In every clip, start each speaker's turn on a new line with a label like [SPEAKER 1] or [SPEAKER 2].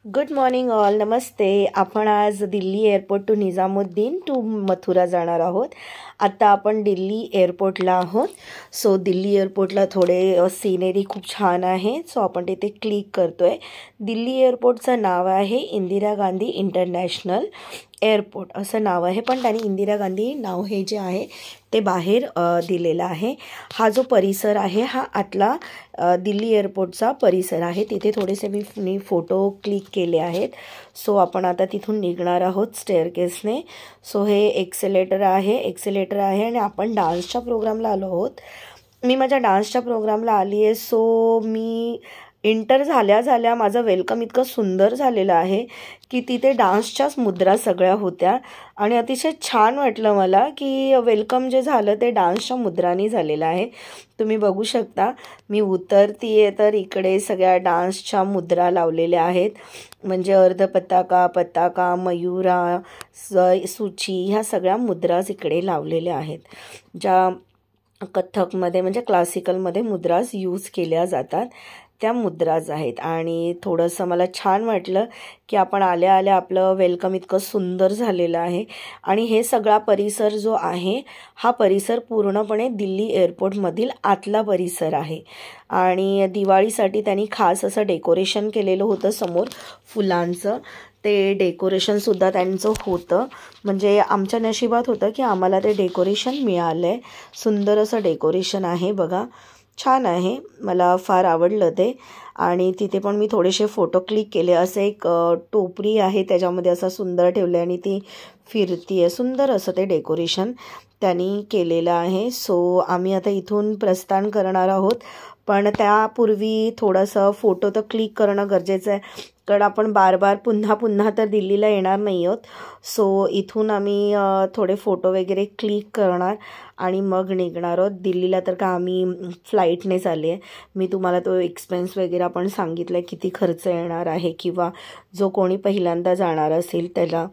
[SPEAKER 1] Good morning all. नमस्ते. आपण आज Delhi airport to Nizamuddin to Mathura जाणार आहोत. आता आपण दिल्ली एअरपोर्टला आहोत. सो दिल्ली एअरपोर्टला थोडे सीनेरी खूप छान आहे. सो आपण तिथे क्लिक करतोय. दिल्ली एअरपोर्टचं नाव आहे इंदिरा गांधी इंटरनॅशनल एअरपोर्ट असं नाव आहे, पण त्यांनी इंदिरा गांधी नाव हे जे आहे ते बाहेर दिलेलं आहे. हा जो परिसर आहे हा आतला दिल्ली एअरपोर्टचा परिसर आहे. तिथे थोडेसे मी फोटो क्लिक केले आहेत. सो आपण आता तिथून निघणार आहोत स्टेअरकेसने. सो हे एक्सेलेटर आहे आणि आपण डान्सच्या प्रोग्रामला आलो आहोत. मी माझ्या डान्सच्या प्रोग्रामला आली आहे. सो मी एंटर झाल्या माझं वेलकम इतकं सुंदर झालेलं आहे की तिथे डान्सच्याच मुद्रा सगळ्या होत्या आणि अतिशय छान वाटलं मला की वेलकम जे झालं ते डान्सच्या मुद्रांनी झालेलं आहे. तुम्ही बघू शकता मी उतरतीये तर इकडे सगळ्या डान्सच्या मुद्रा लावलेल्या आहेत. म्हणजे अर्ध पताका, मयुरा, सूची ह्या सगळ्या मुद्राज इकडे लावलेल्या आहेत, ज्या कथ्थकमध्ये म्हणजे क्लासिकलमध्ये मुद्राज यूज केल्या जातात त्या मुद्राज आहेत. आणि थोडंसं मला छान वाटलं की आपण आल्या आपलं वेलकम इतकं सुंदर झालेलं आहे. आणि हे सगळा परिसर जो आहे हा परिसर पूर्णपणे दिल्ली एअरपोर्टमधील आतला परिसर आहे. आणि दिवाळीसाठी त्यांनी खास असं डेकोरेशन केलेलं होतं समोर फुलांचं. ते डेकोरेशनसुद्धा त्यांचं होतं. म्हणजे आमच्या नशिबात होतं की आम्हाला ते डेकोरेशन मिळालं आहे. सुंदर असं डेकोरेशन आहे बघा, छान आहे, मला फार आवडलं ते. आणि तिथे पण मी थोडेसे फोटो क्लिक केले. असं एक टोपरी आहे त्याच्यामध्ये असं सुंदर ठेवलं आणि ती फिरती आहे. सुंदर असं ते डेकोरेशन त्यांनी केलेलं आहे. सो आम्ही आता इथून प्रस्थान करणार आहोत, पण त्यापूर्वी थोडंसं फोटो तर क्लिक करणं गरजेचं आहे, कारण आपण बार पुन्हा तर दिल्लीला येणार नाही आहोत. सो इथून आम्ही थोडे फोटो वगैरे क्लिक करणार आणि मग निघणार आहोत दिल्लीला. तर का आम्ही फ्लाईटनेच आले आहे. मी तुम्हाला तो एक्सपेन्स वगैरे पण सांगितलं आहे किती खर्च येणार आहे किंवा जो कोणी पहिल्यांदा जाणार असेल त्याला.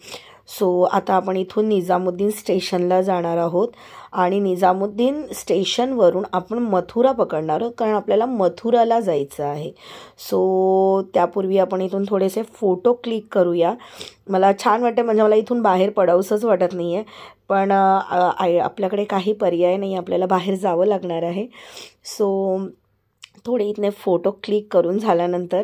[SPEAKER 1] सो आता आपण इथून निजामुद्दीन स्टेशनला जाणार आहोत आणि निजामुद्दीन स्टेशनवरून आपण मथुरा पकडणार आहोत, कारण आपल्याला मथुराला जायचं आहे. सो त्यापूर्वी आपण इथून थोडेसे फोटो क्लिक करूया. मला छान वाटतं, म्हणजे मला इथून बाहेर पडावंसंच वाटत नाही आहे, पण आपल्याकडे काही पर्याय नाही, आपल्याला बाहेर जावं लागणार आहे. सो थोडे इथने फोटो क्लिक करून झाल्यानंतर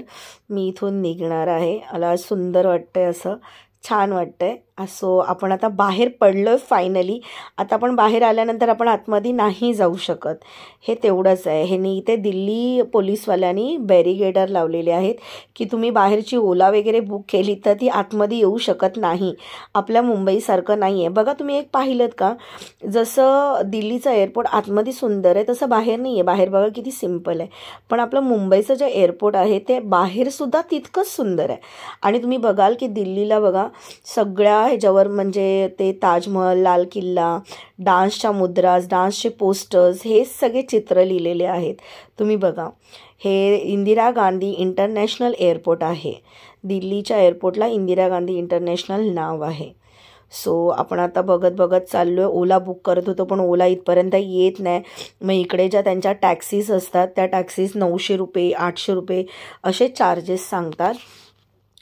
[SPEAKER 1] मी इथून निघणार आहे. मला सुंदर वाटतंय, असं छान वाटतंय. सो आपण आता बाहेर पडलो आहे फायनली. आता आपण बाहेर आल्यानंतर आपण आतमध्ये नाही जाऊ शकत, हे तेवढंच आहे. हे इथे दिल्ली पोलीसवाल्यांनी बॅरिगेडर लावलेले आहेत की तुम्ही बाहेरची ओला वगैरे बुक केली तर ती आतमध्ये येऊ शकत नाही. आपल्या मुंबईसारखं नाही आहे. बघा तुम्ही एक पाहिलं का, जसं दिल्लीचं एअरपोर्ट आतमध्ये सुंदर आहे तसं बाहेर नाही आहे. बाहेर बघा किती सिम्पल आहे, पण आपलं मुंबईचं जे एअरपोर्ट आहे ते बाहेरसुद्धा तितकंच सुंदर आहे. आणि तुम्ही बघाल की दिल्लीला बघा सगळ्या ह्याच्यावर म्हणजे ते ताजमहल, लाल किल्ला, डान्सच्या मुद्राज, डान्सचे पोस्टर्स, हे सगळे चित्र लिहिलेले आहेत. तुम्ही बघा, हे इंदिरा गांधी इंटरनॅशनल एअरपोर्ट आहे. दिल्लीच्या एअरपोर्टला इंदिरा गांधी इंटरनॅशनल नाव आहे. सो आपण आता बघत चाललो आहे. ओला बुक करत होतो पण ओला इथपर्यंत येत नाही. मग इकडे ज्या त्यांच्या टॅक्सीज असतात त्या टॅक्सीज 900 रुपये, 800 रुपये असे चार्जेस सांगतात,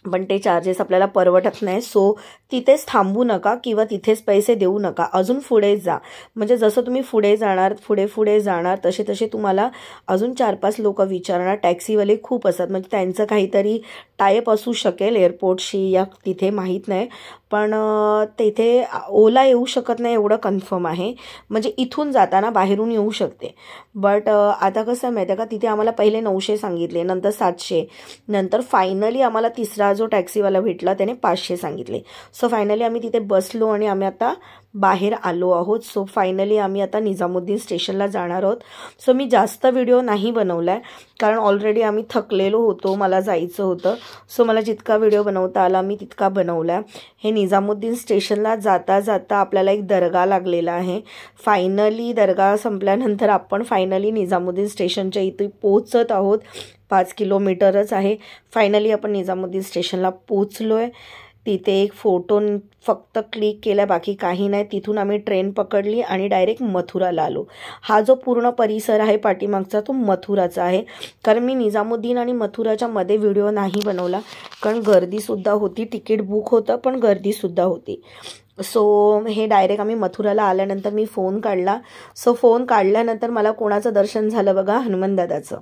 [SPEAKER 1] पण ते चार्जेस आपल्याला परवडत नाही. सो तिथेच थांबू नका किंवा तिथेच पैसे देऊ नका, अजून पुढे जा. म्हणजे जसं तुम्ही पुढे जाणार पुढे जाणार तसे तुम्हाला अजून 4-5 लोक विचारणार. टॅक्सीवाले खूप असतात, म्हणजे त्यांचं काहीतरी टायअप असू शकेल एअरपोर्टशी या तिथे, माहीत नाही. पण तिथे ओला येऊ शकत नाही एवढं कन्फर्म आहे. म्हणजे इथून जाताना बाहेरून येऊ शकते, बट आता कसं माहिती आहे का, तिथे आम्हाला पहिले 900 सांगितले, नंतर 700, नंतर फायनली आम्हाला तिसरा जो टॅक्सीवाला भेटला त्याने 500 सांगितले. सो फायनली आम्ही तिथे बसलो आणि आम्ही आता बाहेर आलो आहोत. सो फायनली आम्ही आता निजामुद्दीन स्टेशनला जाणार आहोत. सो मी जास्त व्हिडिओ नाही बनवला आहे, कारण ऑलरेडी आम्ही थकलेलो होतो, मला जायचं होतं. सो मला जितका व्हिडिओ बनवता आला मी तितका बनवला आहे. हे निजामुद्दीन स्टेशनला जाता आपल्याला एक दर्गा लागलेला आहे. फायनली दर्गा संपल्यानंतर आपण फायनली निजामुद्दीन स्टेशनच्या इथे पोहोचत आहोत. 5 किलोमीटरच आहे. फायनली आपण निजामुद्दीन स्टेशनला पोहोचलो आहे. तिथे एक फोटो फक्त क्लिक केला, बाकी काही नाही. तिथून आम्ही ट्रेन पकडली आणि डायरेक्ट मथुराला आलो. हा जो पूर्ण परिसर आहे पाठीमागचा तो मथुराचा आहे. कारण मी निजामुद्दीन आणि मथुराच्या मध्ये व्हिडिओ नाही बनवला, कारण गर्दीसुद्धा होती. तिकीट बुक होतं पण गर्दीसुद्धा होती. सो हे डायरेक्ट आम्ही मथुराला आल्यानंतर मी फोन काढला. सो फोन काढल्यानंतर मला कोणाचं दर्शन झालं बघा, हनुमानदादाचं.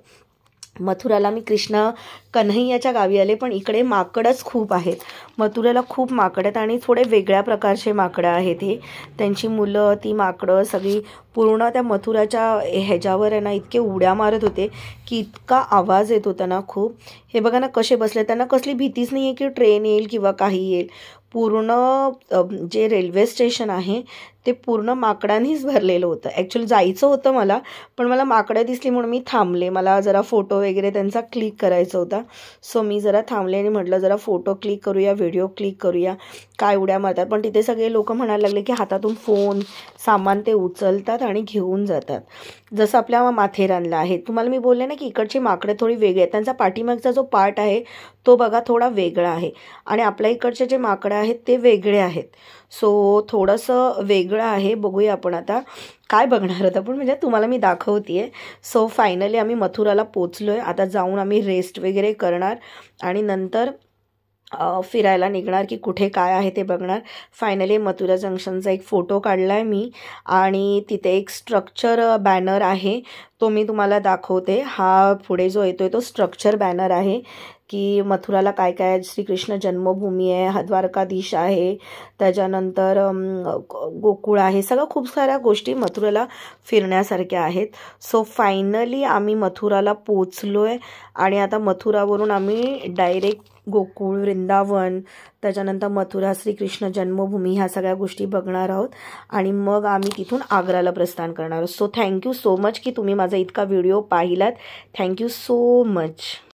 [SPEAKER 1] मथुराला मी कृष्ण कन्हैयाच्या गावी आले, पण इकडे माकडच खूप आहेत. मथुराला खूप माकड आहेत आणि थोडे वेगळ्या प्रकारचे माकडं आहेत. हे त्यांची मुलं, ती माकडं सगळी पूर्ण त्या मथुराच्या ह्याच्यावर आहे ना इतके उड्या मारत होते की इतका आवाज येत होता ना खूप. हे बघा ना कसे बसले, त्यांना कसली भीतीच नाही आहे की ट्रेन येईल किंवा काही येईल. पूर्ण जे रेल्वे स्टेशन आहे ते पूर्ण माकडांनीच भरलेलं होतं. ॲक्च्युली जायचं होतं मला, पण मला माकडं दिसली म्हणून मी थांबले. मला जरा फोटो वगैरे त्यांचा क्लिक करायचा होता. सो मी जरा थांबले आणि म्हटलं जरा फोटो क्लिक करूया, व्हिडिओ क्लिक करूया. काय उड्या मारतात. पण तिथे सगळे लोक म्हणायला लागले की हातातून फोन सामान ते उचलतात आणि घेऊन जातात, जसं आपल्या माथेरानला आहे. तुम्हाला मी बोलले ना की इकडची माकडे थोडी वेगळी आहेत. त्यांचा पाठीमागचा जो पार्ट आहे तो बघा थोडा वेगळा आहे आणि आपल्या इकडचे जे माकडं आहेत ते वेगळे आहेत. सो थोडंसं वेगळं आहे. बघूया आपण आता काय बघणार होतं, पण म्हणजे तुम्हाला मी दाखवते. सो फायनली आम्ही मथुराला पोचलो आहे. आता जाऊन आम्ही रेस्ट वगैरे करणार आणि नंतर फिरायला निघणार की कुठे काय आहे ते बघणार. फायनली मथुरा जंक्शनचा एक फोटो काढला आहे मी आणि तिथे एक स्ट्रक्चर बॅनर आहे तो मी तुम्हाला दाखवते. हा पुढे जो येतोय तो स्ट्रक्चर बॅनर आहे की मथुराला काय काय, श्रीकृष्ण जन्मभूमी आहे, द्वारकाधीश आहे, त्याच्यानंतर गोकुळ आहे, सगळं खूप साऱ्या गोष्टी मथुराला फिरण्यासारख्या आहेत. सो फायनली आम्ही मथुराला पोचलो आहे आणि आता मथुरावरून आम्ही डायरेक्ट गोकुळ, वृंदावन, त्याच्यानंतर मथुरा, श्रीकृष्ण जन्मभूमी ह्या सगळ्या गोष्टी बघणार आहोत आणि मग आम्ही तिथून आग्राला प्रस्थान करणार आहोत. सो थँक्यू सो मच की तुम्ही माझा इतका व्हिडिओ पाहिलात. Thank you so much.